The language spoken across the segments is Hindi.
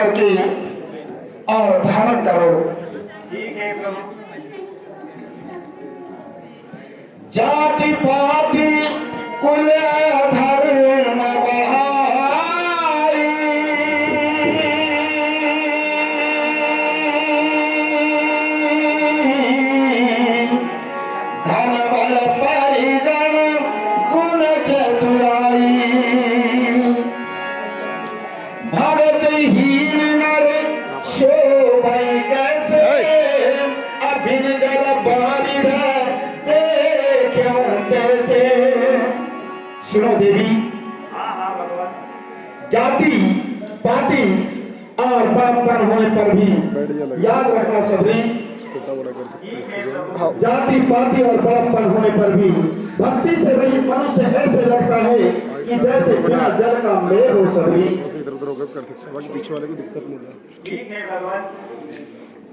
करके और धारण करो। ठीक है प्रभु। जाति पाति कुल धर्म बढ़ाई, धन बल परिजन गुण चतुराई, भगतहीन नर शोभै कैसे, अभिन जल बारिध देखूं तैसे। सुनो देवी, हाँ भगवान। जाति पाति और बड़प्पन होने पर भी याद रखना सबरी, ठीक है प्रभु। जाति पाति और बड़प्पन होने पर भी भक्ति से रहित मनुष्य ऐसे लगता है कि जैसे बिना जल का मेघ हो सबरी। इधर-उधर होकर कर सकते हैं, बाकी पीछे वाले की दिक्कत नहीं है। ठीक है भगवान।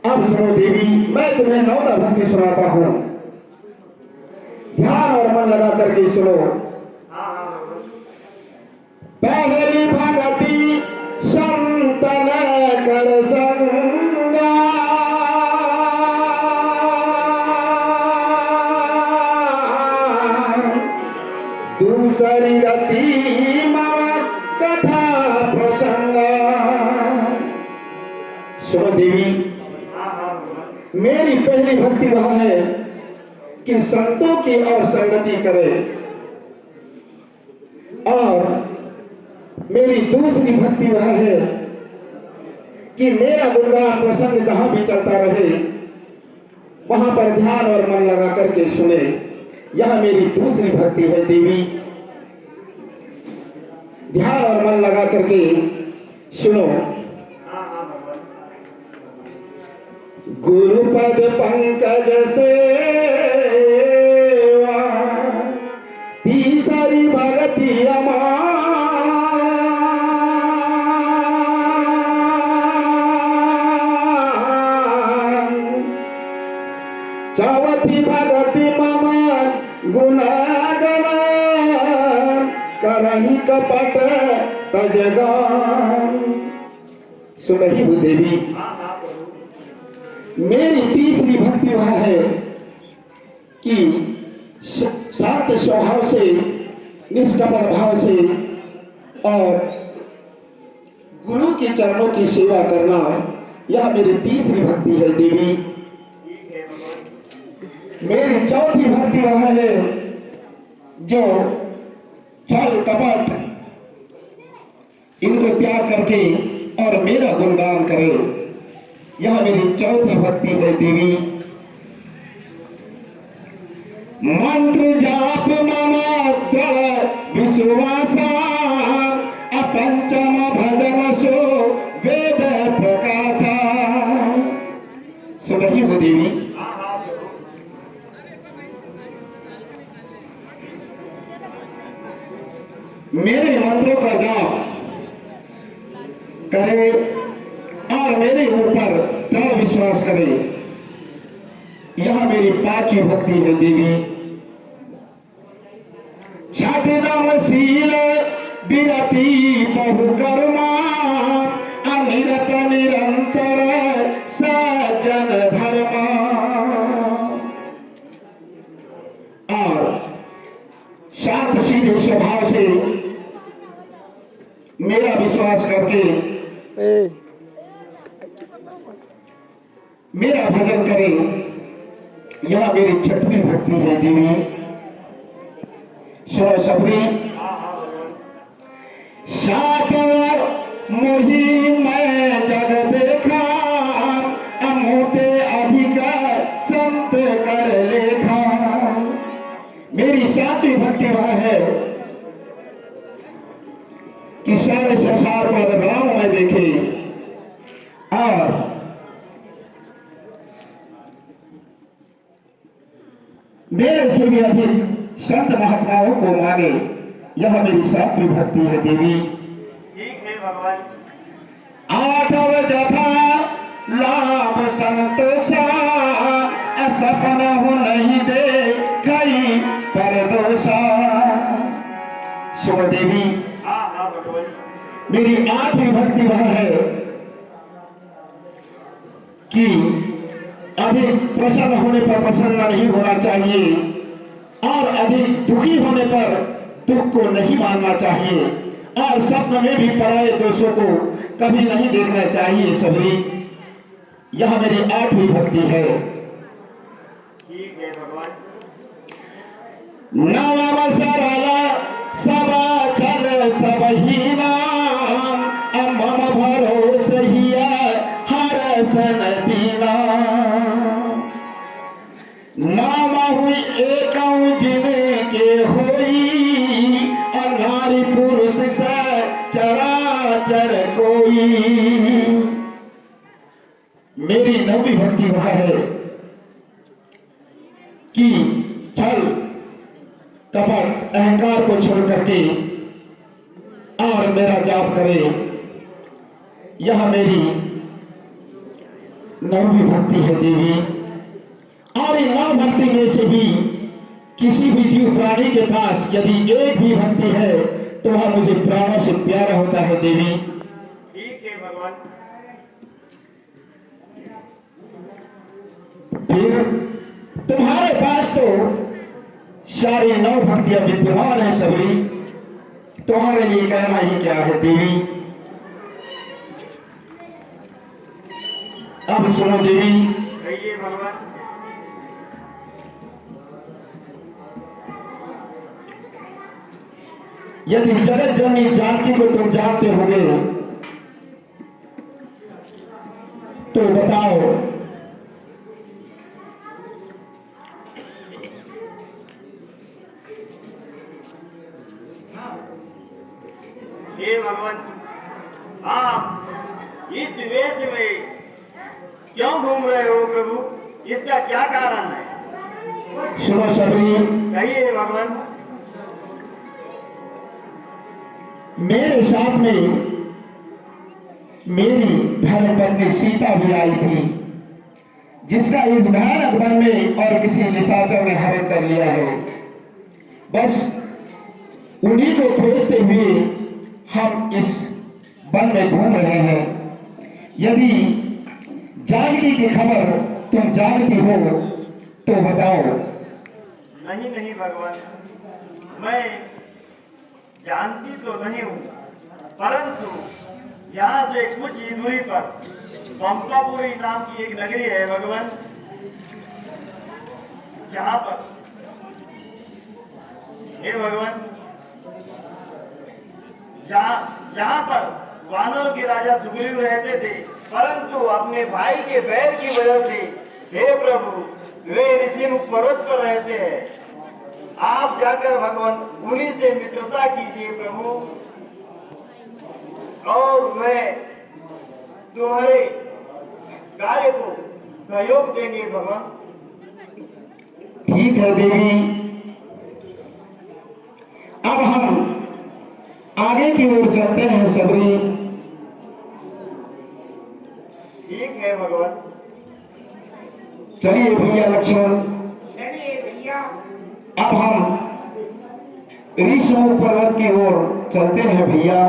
अब सुनो देवी, मैं तुम्हें नवदा भक्ति सुनाता हूँ, ध्यान और मन लगा करके सुनो। हाँ भगवान। पहली भगति संतन कर संगा, दूसरी रति मम कथा प्रसंगा। सुनो देवी, हाँ भगवान। मेरी पहली भक्ति वह है कि संतों की और संगति करे, और मेरी दूसरी भक्ति वह है कि मेरा गुणगान प्रसंग कहां भी चलता रहे, वहां पर ध्यान और मन लगा करके सुने। यह मेरी दूसरी भक्ति है देवी, ध्यान और मन लगा करके सुनो। हाँ भगवान। गुरुपद पंकज सेवा, तीसरी भगति अमां, चौथी भगति मम गुणगण, करहि कपट तजगान। सुनहि हो देवी, हाँ प्रभु। मेरी तीसरी भक्ति वह है कि शांत स्वभाव से, निष्कपट भाव से और गुरु के चरणों की सेवा करना, यह मेरी तीसरी भक्ति है देवी। ठीक है भगवान। मेरी चौथी भक्ति वह है जो छल कपट इनको त्याग करके और मेरा गुणगान करे, यह मेरी चौथी भक्ति है देवी। मंत्र जाप मम दृढ़ विश्वासा, अपंचम भजन सो वेद प्रकाशा। सुनही हो देवी, हाँ प्रभु। मेरे मंत्रों का जाप करे और मेरे ऊपर दृढ़ विश्वास करे, यह मेरी पांचवी भक्ति है देवी। छठ नमशील विरति बहुकर्मा, अनिरत निरंतर सज्जन धर्मा। और शांत सीधे स्वभाव से मेरा विश्वास करके मेरा भजन करे, यह मेरी छठवीं भक्ति है देवी। सुनो सबरी, सात मोही मैं जग देखा, अमोते अधिक संत कर लेखा। मेरी सातवीं भक्ति वह है कि सारे संसार पर राम में देखे और मेरे से भी अधिक संत महात्माओं को माने, यह मेरी सातवीं भक्ति है देवी। ठीक है भगवान। आठव जथा लाभ संतोषा, असपन हो नहीं दे कई परदोषा। सुनो देवी, हाँ भगवान। मेरी आठवीं भक्ति वह है कि अधिक प्रसन्न होने पर प्रसन्न नहीं होना चाहिए और अधिक दुखी होने पर दुख को नहीं मानना चाहिए और स्वप्न में भी पराये दोषों को कभी नहीं देखना चाहिए। सबरी, यह मेरी 8वीं भक्ति है। ठीक है भगवान। नवम सरल सब चल सब ही नाम, मम भरोस हिया हर सन दीना। नाम हुई एक जिनके होई, नारी पुरुष से चराचर कोई। मेरी 9वीं भक्ति वह है कि छल कपट अहंकार को छोड़ करके और मेरा जाप करे। यह मेरी 9वीं भक्ति है देवी। और इन 9 भक्ति में से भी किसी भी जीव प्राणी के पास यदि एक भी भक्ति है तो वह मुझे प्राणों से प्यारा होता है देवी। ठीक है भगवान। फिर तुम्हारे पास तो सारी 9 भक्तियां विद्यमान है सबरी, तुम्हारे लिए कहना ही क्या है देवी। अब सुनो देवी। कहिए भगवान। यदि जगत जननी जानकी को तुम जानते होगे तो बताओ, हे भगवान, आप इस वेश में क्यों घूम रहे हो प्रभु? इसका क्या कारण है? सुनो सबरी। कहिए भगवान। मेरे साथ में मेरी धर्म पत्नी सीता भी आई थी, जिसका इस भयानक वन में और किसी निशाचर ने हरण कर लिया है। बस उन्हीं को खोजते हुए हम इस वन में घूम रहे हैं। यदि जानकी की खबर तुम जानती हो तो बताओ। नहीं नहीं भगवान, मैं जानती तो नहीं हूँ, परंतु यहाँ से कुछ ही दूरी पर ममतापुरी नाम की एक नगरी है भगवान, जहाँ पर हे भगवान, जहाँ पर वानरों के राजा सुग्रीव रहते थे, परंतु अपने भाई के बैर की वजह से हे प्रभु वे ऋषिमुख पर्वत पर रहते हैं। आप जाकर भगवान उन्हीं से मित्रता कीजिए प्रभु, और मैं तुम्हारे कार्य को सहयोग देंगे भगवान। ठीक है देवी। अब हम आगे की ओर चलते हैं सबरी। ठीक है भगवान। चलिए भैया लक्ष्मण, चलिए भैया। अब हम ऋषिमुख पर्वत की ओर चलते हैं भैया।